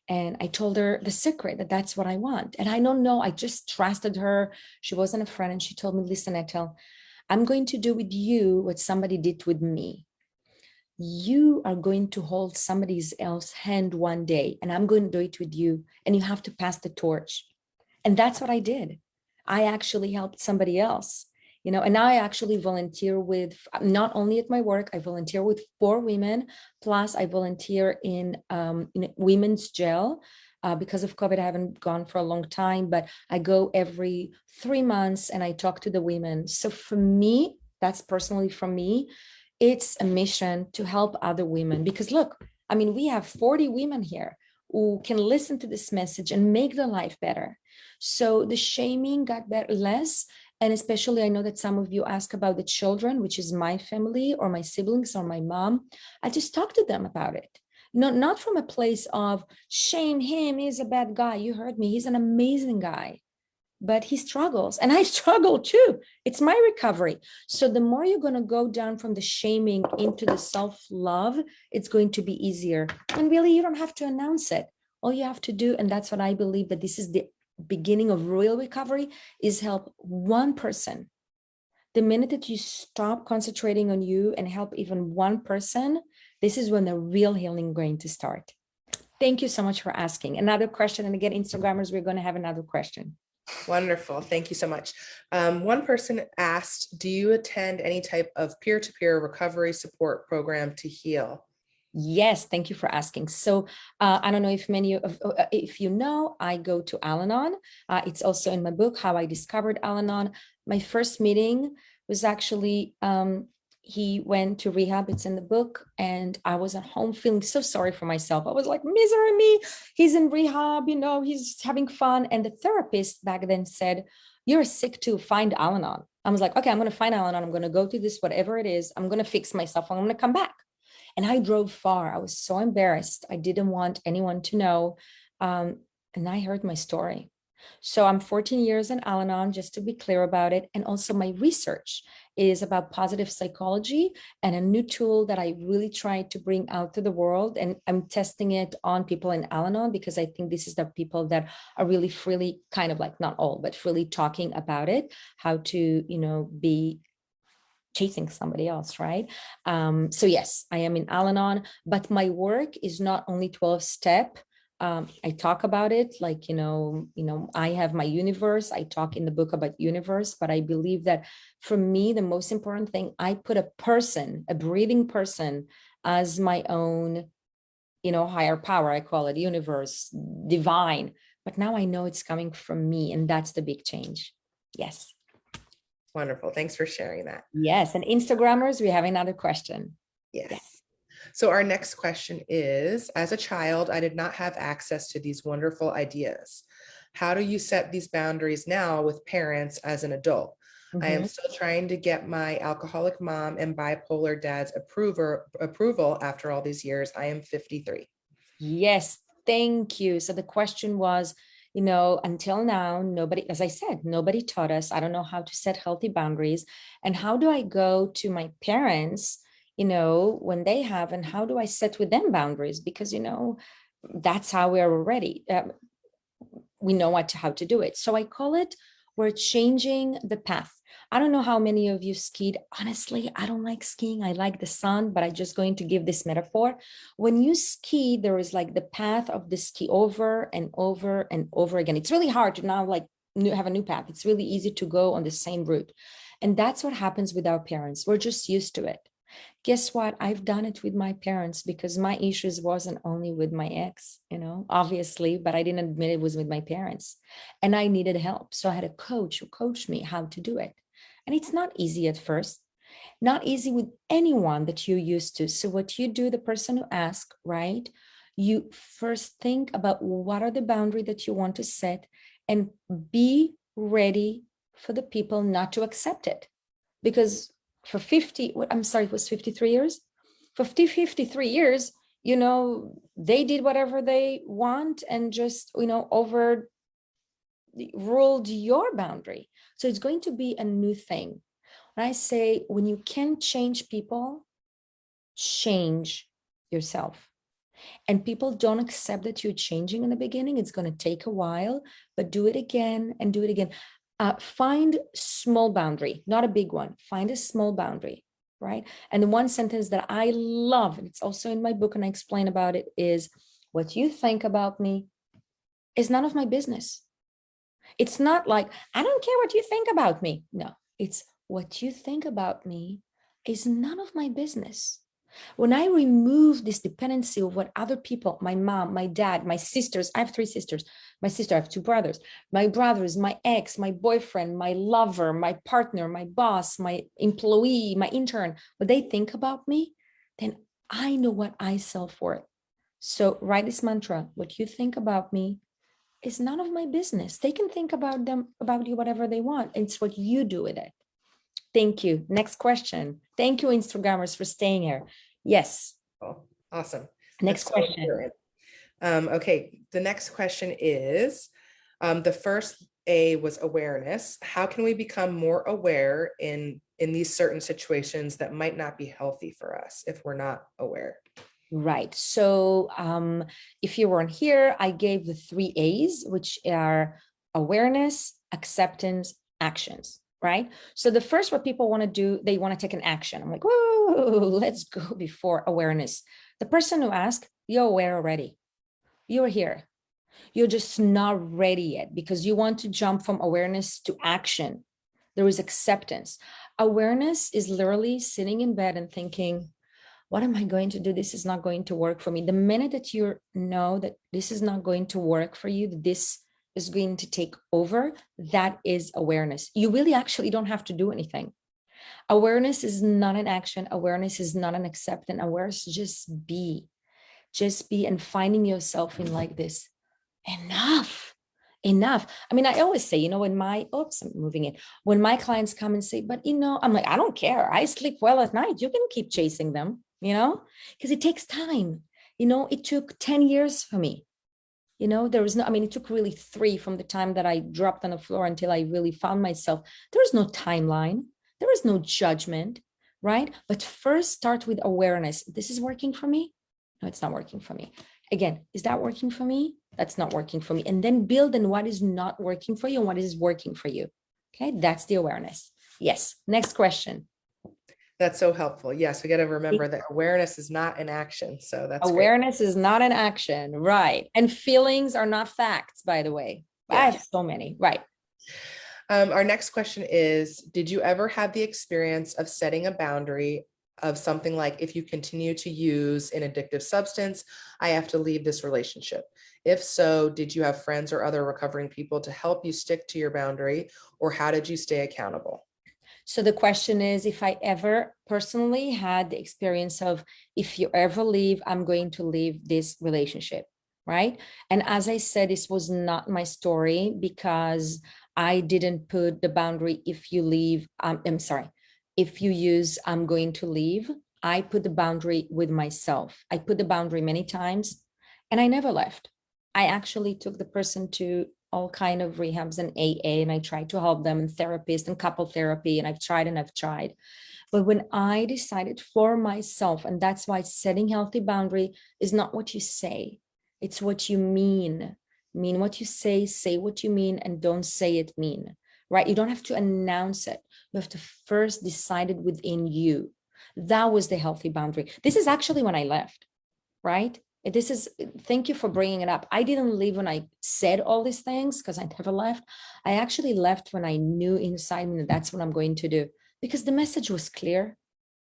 and I told her the secret, that that's what I want. And I don't know, I just trusted her. She wasn't a friend. And she told me, listen, Etel, I'm going to do with you what somebody did with me. You are going to hold somebody else's hand one day, and I'm going to do it with you, and you have to pass the torch. And that's what I did. I actually helped somebody else, and now I actually volunteer with, not only at my work, I volunteer with 4 women, plus I volunteer in women's jail. Because of COVID, I haven't gone for a long time, but I go every 3 months and I talk to the women. So for me, that's personally from me, it's a mission to help other women, because look, I mean, we have 40 women here who can listen to this message and make their life better. So the shaming got better, less. And especially, I know that some of you ask about the children, which is my family or my siblings or my mom. I just talk to them about it. Not from a place of shame him, he's a bad guy. You heard me, he's an amazing guy. But he struggles, and I struggle too. It's my recovery. So the more you're going to go down from the shaming into the self-love, it's going to be easier. And really, you don't have to announce it. All you have to do, and that's what I believe, that this is the beginning of real recovery, is help one person. The minute that you stop concentrating on you and help even one person, this is when the real healing is going to start. Thank you so much for asking. Another question, and again, Instagrammers, we're going to have another question. Wonderful. Thank you so much. One person asked, do you attend any type of peer-to-peer recovery support program to heal? Yes, thank you for asking. So I don't know if if you know, I go to Al-Anon. It's also in my book, How I Discovered Al-Anon. My first meeting was actually, he went to rehab, it's in the book, and I was at home feeling so sorry for myself. I was like, misery me, he's in rehab, he's having fun. And the therapist back then said, you're sick too, find Al-Anon. I was like, okay, I'm going to find Al-Anon. I'm going to go to this, whatever it is. I'm going to fix myself. I'm going to come back. And I drove far. I was so embarrassed. I didn't want anyone to know. And I heard my story. So I'm 14 years in Al-Anon, just to be clear about it. And also my research is about positive psychology, and a new tool that I really try to bring out to the world. And I'm testing it on people in Al-Anon, because I think this is the people that are really freely, kind of like, not all, but freely talking about it, how to, be chasing somebody else, right? So yes, I am in Al-Anon, but my work is not only 12-step. I talk about it like, I have my universe. I talk in the book about universe, but I believe that for me, the most important thing, I put a person, a breathing person, as my own, higher power. I call it universe, divine, but now I know it's coming from me, and that's the big change. Yes. Wonderful. Thanks for sharing that. Yes. And Instagrammers, we have another question. Yes. So our next question is, as a child, I did not have access to these wonderful ideas. How do you set these boundaries now with parents as an adult? I am still trying to get my alcoholic mom and bipolar dad's approval after all these years. I am 53. Yes. Thank you. So the question was, until now, nobody, as I said, nobody taught us. I don't know how to set healthy boundaries. And how do I go to my parents, when they have, and how do I set with them boundaries? Because, that's how we're already, we know how to do it. So I call it We're changing the path. I don't know how many of you skied. Honestly, I don't like skiing. I like the sun, but I'm just going to give this metaphor. When you ski, there is like the path of the ski over and over and over again. It's really hard to now like have a new path. It's really easy to go on the same route. And that's what happens with our parents. We're just used to it. Guess what? I've done it with my parents because my issues wasn't only with my ex, obviously, but I didn't admit it was with my parents and I needed help. So I had a coach who coached me how to do it. And it's not easy at first, not easy with anyone that you're used to. So what you do, the person who asks, right? You first think about what are the boundaries that you want to set and be ready for the people not to accept it. Because for 50, I'm sorry, it was 53 years. For 53 years, they did whatever they want and just, overruled your boundary. So it's going to be a new thing. When I say, when you can change people, change yourself. And people don't accept that you're changing in the beginning. It's going to take a while, but do it again and do it again. Find small boundary, not a big one. Find a small boundary, right? And the one sentence that I love, and it's also in my book and I explain about it, is what you think about me is none of my business. It's not like, I don't care what you think about me. No, it's what you think about me is none of my business. When I remove this dependency of what other people, my mom, my dad, my sisters, I have 3 sisters, my sister, I have 2 brothers, my brothers, my ex, my boyfriend, my lover, my partner, my boss, my employee, my intern, what they think about me, then I know what I sell for it. So write this mantra, what you think about me is none of my business. They can think about you, whatever they want. It's what you do with it. Thank you. Next question. Thank you, Instagrammers, for staying here. Yes. Oh, awesome. Next question. Okay. The next question is, the first A was awareness. How can we become more aware in these certain situations that might not be healthy for us if we're not aware? Right. So if you weren't here, I gave the 3 A's, which are awareness, acceptance, actions. Right. So the first, what people want to do, they want to take an action. I'm like, whoa, let's go before awareness. The person who asked, you're aware already. You're here. You're just not ready yet because you want to jump from awareness to action. There is acceptance. Awareness is literally sitting in bed and thinking, what am I going to do? This is not going to work for me. The minute that you know that this is not going to work for you, that this is going to take over, that is awareness. You really actually don't have to do anything. Awareness is not an action. Awareness is not an acceptance. Awareness, just be and finding yourself in like this. Enough. I mean, I always say, when I'm moving it. When my clients come and say, but I'm like, I don't care. I sleep well at night. You can keep chasing them, because it takes time. It took 10 years for me. There was it took really 3 from the time that I dropped on the floor until I really found myself. There was no timeline. There was no judgment, right? But first start with awareness. This is working for me. No, it's not working for me. Again, is that working for me? That's not working for me. And then build on what is not working for you and what is working for you. Okay, that's the awareness. Yes, next question. That's so helpful. Yes, we got to remember that awareness is not an action. So that's awareness great. Is not an action, right? And feelings are not facts, by the way. Yes. I have so many, right? Our next question is, did you ever have the experience of setting a boundary of something like, if you continue to use an addictive substance, I have to leave this relationship? If so, did you have friends or other recovering people to help you stick to your boundary, or how did you stay accountable? So the question is, if I ever personally had the experience of, if you ever leave, I'm going to leave this relationship, right? And as I said, this was not my story because I didn't put the boundary, if you leave, if you use, I'm going to leave. I put the boundary with myself. I put the boundary many times and I never left. I actually took the person to all kind of rehabs and AA, and I tried to help them in therapist and couple therapy, and I've tried. But when I decided for myself, and that's why setting healthy boundary is not what you say, it's what you mean. Mean what you say what you mean, and don't say it mean, right? You don't have to announce it. You have to first decide it within you. That was the healthy boundary. This is actually when I left, right? This is, thank you for bringing it up. I didn't leave when I said all these things because I never left. I actually left when I knew inside me that that's what I'm going to do, because the message was clear.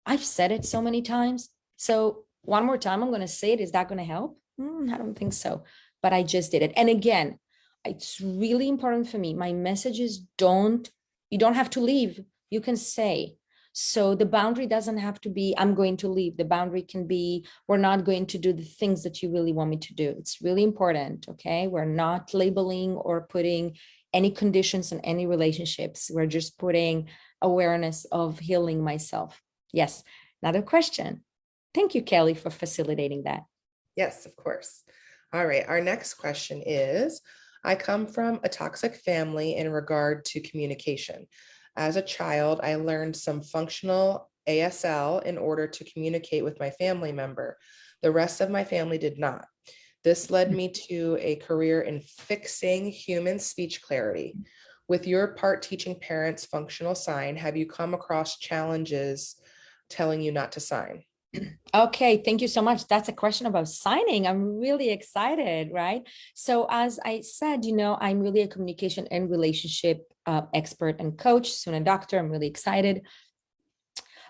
I've said it so many times. So one more time, I'm going to say it. Is that going to help? I don't think so, but I just did it. And again, it's really important for me. My messages you don't have to leave. You can say. So the boundary doesn't have to be, I'm going to leave. The boundary can be, we're not going to do the things that you really want me to do. It's really important, okay? We're not labeling or putting any conditions on any relationships. We're just putting awareness of healing myself. Yes, another question. Thank you, Kelly, for facilitating that. Yes, of course. All right, our next question is, I come from a toxic family in regard to communication. As a child, I learned some functional ASL in order to communicate with my family member. The rest of my family did not. This led me to a career in fixing human speech clarity. With your part teaching parents functional sign, have you come across challenges telling you not to sign? Okay, thank you so much. That's a question about signing. I'm really excited, right? So as I said, I'm really a communication and relationship expert and coach, soon a doctor. I'm really excited.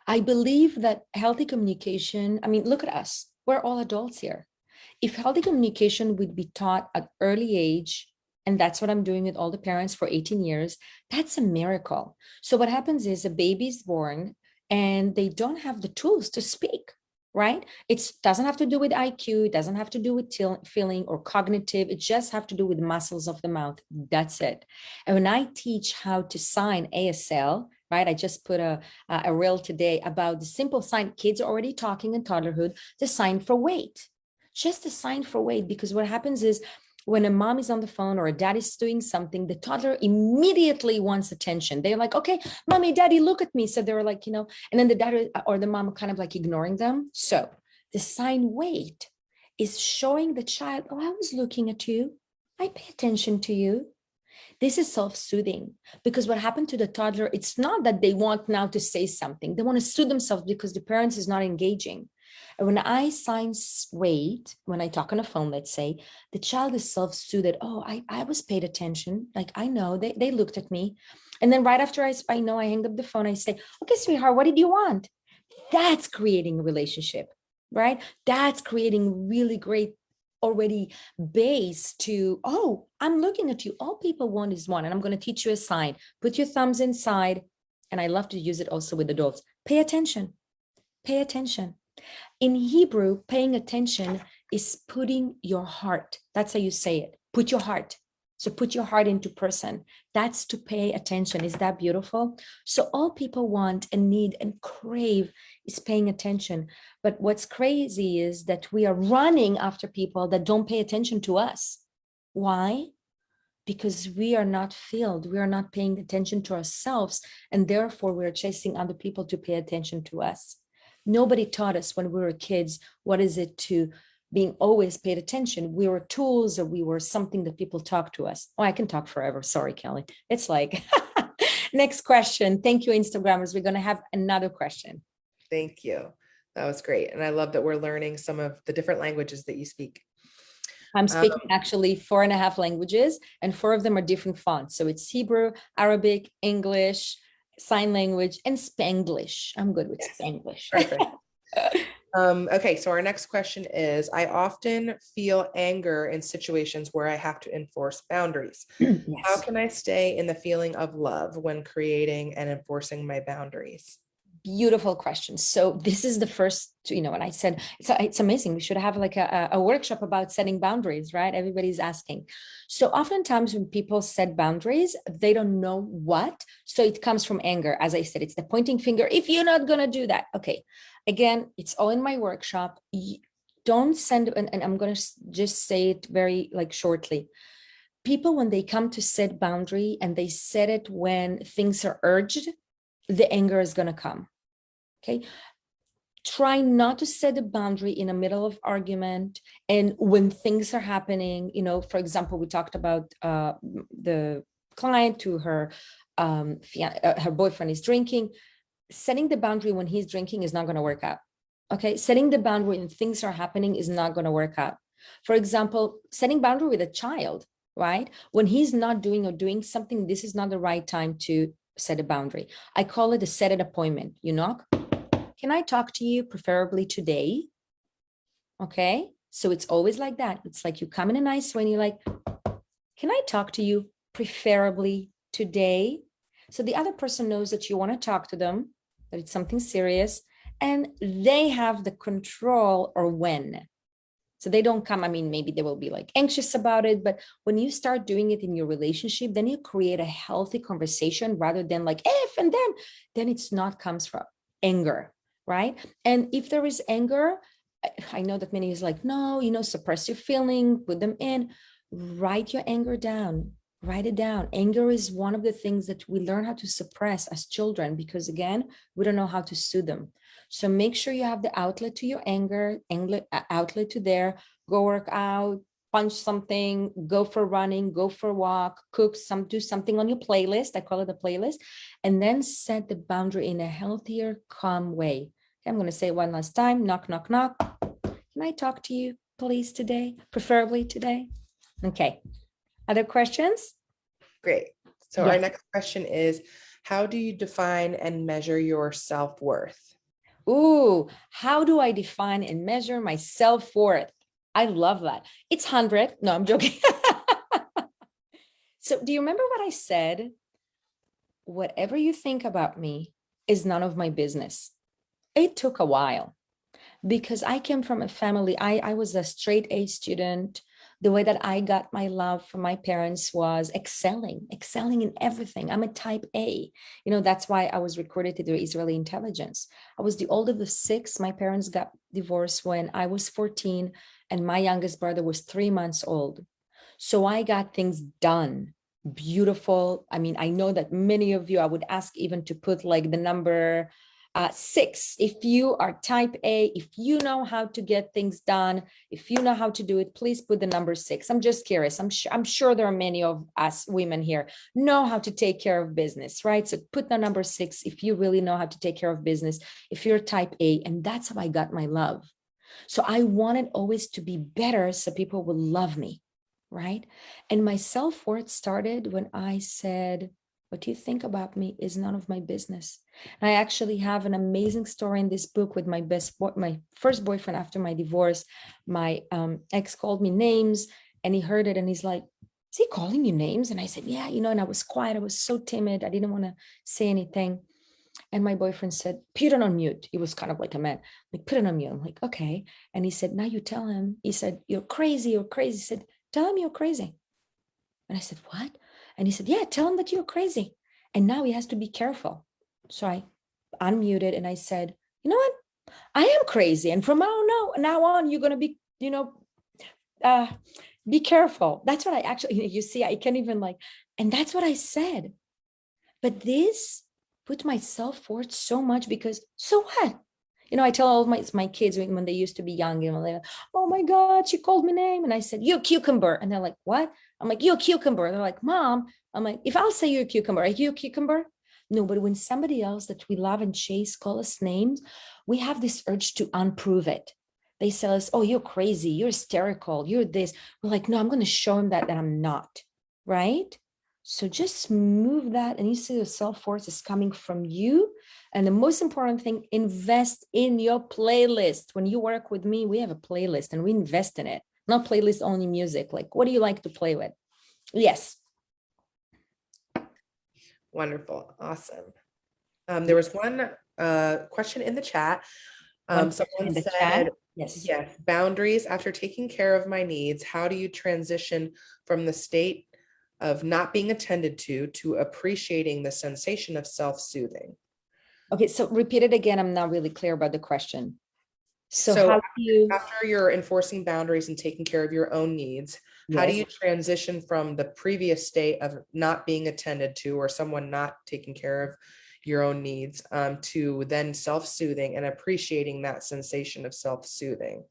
I believe that healthy communication, look at us. We're all adults here. If healthy communication would be taught at early age, and that's what I'm doing with all the parents for 18 years, that's a miracle. So what happens is a baby's born and they don't have the tools to speak, right? It doesn't have to do with IQ. It doesn't have to do with feeling or cognitive. It just have to do with muscles of the mouth. That's it. And when I teach how to sign ASL, right? I just put a reel today about the simple sign. Kids are already talking in toddlerhood, the sign for wait. Just a sign for wait, because what happens is when a mom is on the phone or a dad is doing something, the toddler immediately wants attention. They're like, okay, mommy, daddy, look at me. So they're like, and then the dad or the mom are kind of like ignoring them. So the sign wait is showing the child, oh, I was looking at you. I pay attention to you. This is self-soothing, because what happened to the toddler, it's not that they want now to say something. They want to soothe themselves because the parents is not engaging. And when I sign wait, when I talk on the phone, let's say, the child is self-soothed. Oh, I was paid attention. Like, I know they looked at me. And then right after I know I hang up the phone, I say, okay, sweetheart, what did you want? That's creating a relationship, right? That's creating really great already base to, oh, I'm looking at you. All people want is one. And I'm going to teach you a sign. Put your thumbs inside. And I love to use it also with adults. Pay attention. Pay attention. In Hebrew, paying attention is putting your heart. That's how you say it. Put your heart. So put your heart into person. That's to pay attention. Is that beautiful? So all people want and need and crave is paying attention. But what's crazy is that we are running after people that don't pay attention to us. Why? Because we are not filled. We are not paying attention to ourselves. And therefore, we're chasing other people to pay attention to us. Nobody taught us when we were kids, what is it to being always paid attention? We were tools, or we were something that people talk to us. Oh, I can talk forever. Sorry, Kelly. It's like, next question. Thank you, Instagrammers. We're going to have another question. Thank you. That was great. And I love that we're learning some of the different languages that you speak. I'm speaking actually 4.5 languages, and 4 of them are different fonts. So it's Hebrew, Arabic, English, sign language, and Spanglish. I'm good with Spanglish. Perfect. Okay, so our next question is, I often feel anger in situations where I have to enforce boundaries. Yes. How can I stay in the feeling of love when creating and enforcing my boundaries? Beautiful question. So this is the first, when I said, it's amazing. We should have like a workshop about setting boundaries, right? Everybody's asking. So oftentimes when people set boundaries, they don't know what. So it comes from anger. As I said, it's the pointing finger. If you're not going to do that. Okay. Again, it's all in my workshop. Don't send, and I'm going to just say it very shortly. People, when they come to set boundary and they set it when things are urged, the anger is going to come. Okay. Try not to set a boundary in the middle of argument. And when things are happening, for example, we talked about the client, to her her boyfriend is drinking. Setting the boundary when he's drinking is not going to work out. Okay, setting the boundary when things are happening is not going to work out. For example, setting boundary with a child, right? When he's not doing or doing something, this is not the right time to set a boundary. I call it a set an appointment. You knock. Can I talk to you, preferably today? Okay, so it's always like that. It's like you come in a nice way and you're like, can I talk to you, preferably today? So the other person knows that you want to talk to them, that it's something serious, and they have the control or when. So they don't come, I mean, maybe they will be like anxious about it, but when you start doing it in your relationship, then you create a healthy conversation rather than like if and then it's not comes from anger, right? And if there is anger, I know that many is like, no, suppress your feeling, put them in, write your anger down, write it down. Anger is one of the things that we learn how to suppress as children, because again, we don't know how to soothe them. So make sure you have the outlet to your anger, outlet to there, go work out, punch something, go for running, go for a walk, cook do something on your playlist. I call it a playlist, and then set the boundary in a healthier, calm way. Okay, I'm going to say one last time, knock, knock, knock. Can I talk to you, please, today? Preferably today. Okay. Other questions? Great. So Yes. our next question is, how do you define and measure your self-worth? Ooh, how do I define and measure my self-worth? I love that. It's 100. No, I'm joking. So do you remember what I said? Whatever you think about me is none of my business. It took a while because I came from a family. I was a straight A student. The way that I got my love from my parents was excelling in everything. I'm a type A. That's why I was recruited to the Israeli intelligence. I was the oldest of 6. My parents got divorced when I was 14, and my youngest brother was 3 months old. So I got things done. Beautiful. I mean, I know that many of you, I would ask even to put like the number 6. If you are type A, if you know how to get things done, if you know how to do it, please put the number 6. I'm just curious. I'm sure there are many of us women here know how to take care of business, right? So put the number 6 if you really know how to take care of business, if you're type A. And that's how I got my love. So I wanted always to be better so people would love me, right? And my self-worth started when I said, what you think about me is none of my business. And I actually have an amazing story in this book with my first boyfriend after my divorce. My ex called me names, and he heard it and he's like, is he calling you names? And I said, yeah, and I was quiet. I was so timid. I didn't want to say anything. And my boyfriend said, put it on mute. He was kind of like a man, like, put it on mute. I'm like, okay. And he said, now you tell him. He said, you're crazy. He said, tell him you're crazy. And I said, what? And he said, yeah, tell him that you're crazy. And now he has to be careful. So I unmuted and I said, you know what? I am crazy. And from now on, you're going to be, be careful. That's what I actually, you see, I can't even and that's what I said. But this put my self-worth so much because so what? I tell all of my kids when they used to be young, they're like, oh my God, she called me name. And I said, you cucumber. And they're like, what? I'm like, you cucumber. They're like, Mom. I'm like, if I'll say you're a cucumber, are you a cucumber? No, but when somebody else that we love and chase call us names, we have this urge to unprove it. They tell us, oh, you're crazy, you're hysterical, you're this. We're like, no, I'm going to show them that I'm not, right? So just move that, and you see the self-worth is coming from you. And the most important thing, invest in your playlist. When you work with me, we have a playlist and we invest in it, not playlist only music. Like, what do you like to play with? Yes. Wonderful. Awesome. There was one question in the chat. Someone said, yes, boundaries. After taking care of my needs, how do you transition from the state of not being attended to appreciating the sensation of self-soothing? Okay, so repeat it again. I'm not really clear about the question. So after you're enforcing boundaries and taking care of your own needs, how do you transition from the previous state of not being attended to or someone not taking care of your own needs to then self-soothing and appreciating that sensation of self-soothing?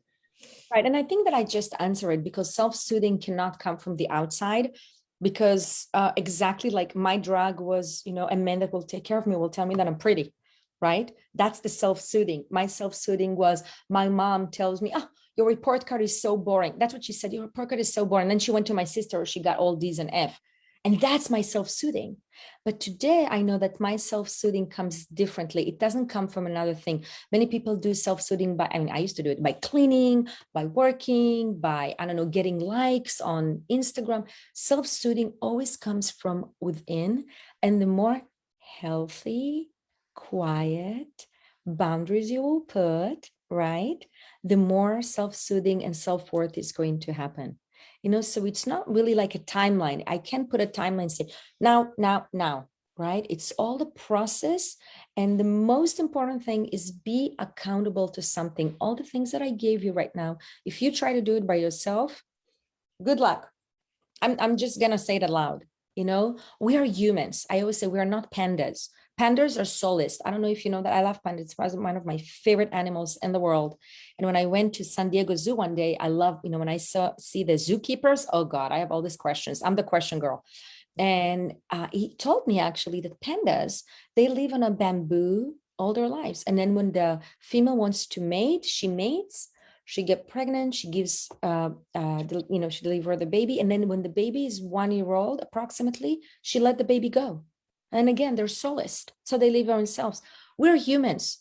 Right. And I think that I just answered it because self-soothing cannot come from the outside. because exactly like my drug was, a man that will take care of me, will tell me that I'm pretty, right? That's the self-soothing. My self-soothing was my mom tells me, oh, your report card is so boring. That's what she said. Your report card is so boring. And then she went to my sister, she got all D's and F. And that's my self-soothing. But today I know that my self-soothing comes differently. It doesn't come from another thing. Many people do self-soothing by, I used to do it by cleaning, by working, by, I don't know, getting likes on Instagram. Self-soothing always comes from within. And the more healthy, quiet boundaries you will put, right, the more self-soothing and self-worth is going to happen. So it's not really like a timeline. I can't put a timeline and say now, right? It's all the process. And the most important thing is be accountable to something. All the things that I gave you right now, if you try to do it by yourself, good luck. I'm just going to say it aloud. We are humans. I always say we are not pandas. Pandas are soulless. I don't know if you know that. I love pandas. It's one of my favorite animals in the world. And when I went to San Diego Zoo one day, I love, when I see the zookeepers, oh God, I have all these questions. I'm the question girl. And he told me actually that pandas, they live on a bamboo all their lives. And then when the female wants to mate, she mates. She get pregnant, she gives, she deliver the baby. And then when the baby is 1 year old, approximately, she let the baby go. And again, they're soulless. So they live themselves. We're humans.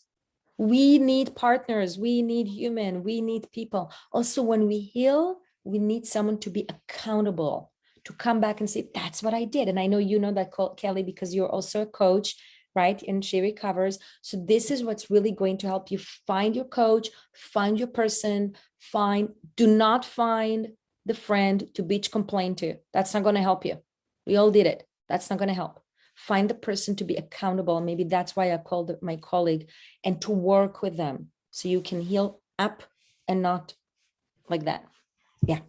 We need partners. We need human. We need people. Also, when we heal, we need someone to be accountable, to come back and say, that's what I did. And I know you know that, Kelly, because you're also a coach, right? And she recovers. So this is what's really going to help you find your coach, find your person, do not find the friend to bitch complain to. That's not going to help you. We all did it. That's not going to help. Find the person to be accountable. Maybe that's why I called my colleague, and to work with them so you can heal up and not like that. Yeah.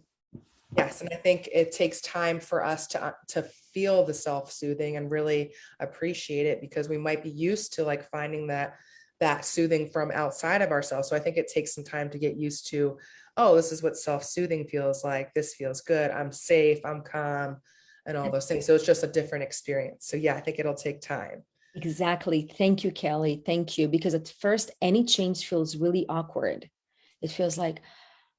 Yes, and I think it takes time for us to feel the self-soothing and really appreciate it, because we might be used to like finding that soothing from outside of ourselves. So I think it takes some time to get used to, oh, this is what self-soothing feels like. This feels good. I'm safe. I'm calm, and all those things. So it's just a different experience. So yeah, I think it'll take time. Exactly. Thank you, Kelly. Thank you. Because at first, any change feels really awkward. It feels like,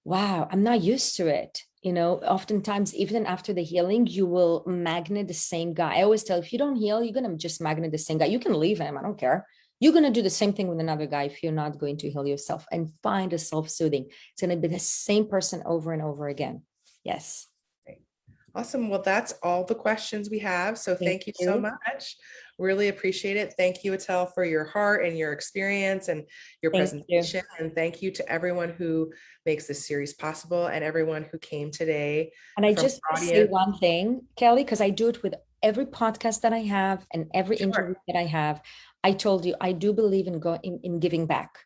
wow, I'm not used to it. Oftentimes, even after the healing, you will magnet the same guy. I always tell, if you don't heal, you're going to just magnet the same guy. You can leave him. I don't care. You're going to do the same thing with another guy if you're not going to heal yourself and find a self-soothing. It's going to be the same person over and over again. Yes. Awesome. Well, that's all the questions we have. So thank you so much. Really appreciate it. Thank you, Etel, for your heart and your experience and your presentation. And thank you to everyone who makes this series possible and everyone who came today. And I just want to say one thing, Kelly, because I do it with every podcast that I have and every interview that I have. I told you, I do believe in giving back.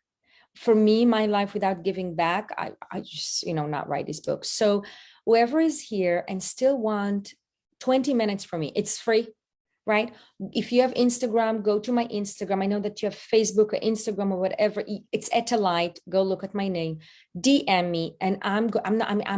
For me, my life without giving back, I just, not write this book. So whoever is here and still want 20 minutes from me, it's free, right? If you have Instagram, go to my Instagram. I know that you have Facebook or Instagram or whatever. It's Etel Leit. Go look at my name. DM me, and I'm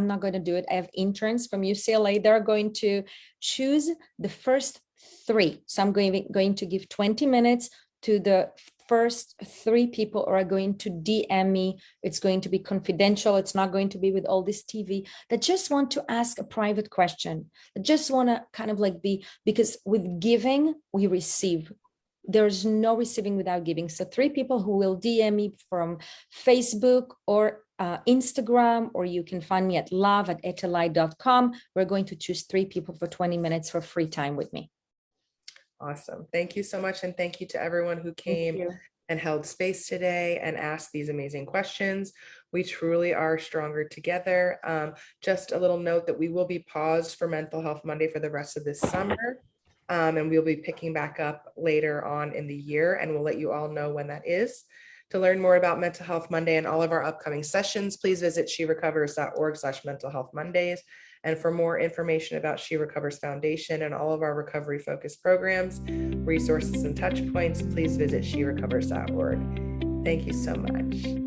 not going to do it. I have interns from UCLA. They're going to choose the first 3. So I'm going to give 20 minutes to the first 3 people who are going to DM me. It's going to be confidential. It's not going to be with all this TV, that just want to ask a private question, that just want to kind of like because with giving, we receive. There's no receiving without giving. So 3 people who will DM me from Facebook or Instagram, or you can find me at love@etelleit.com. We're going to choose 3 people for 20 minutes for free time with me. Awesome. Thank you so much. And thank you to everyone who came and held space today and asked these amazing questions. We truly are stronger together. Just a little note that we will be paused for Mental Health Monday for the rest of this summer. And we'll be picking back up later on in the year, and we'll let you all know when that is. To learn more about Mental Health Monday and all of our upcoming sessions, please visit sherecovers.org/mentalhealthmondays. And for more information about She Recovers Foundation and all of our recovery focused programs, resources, and touch points, please visit sherecovers.org. Thank you so much.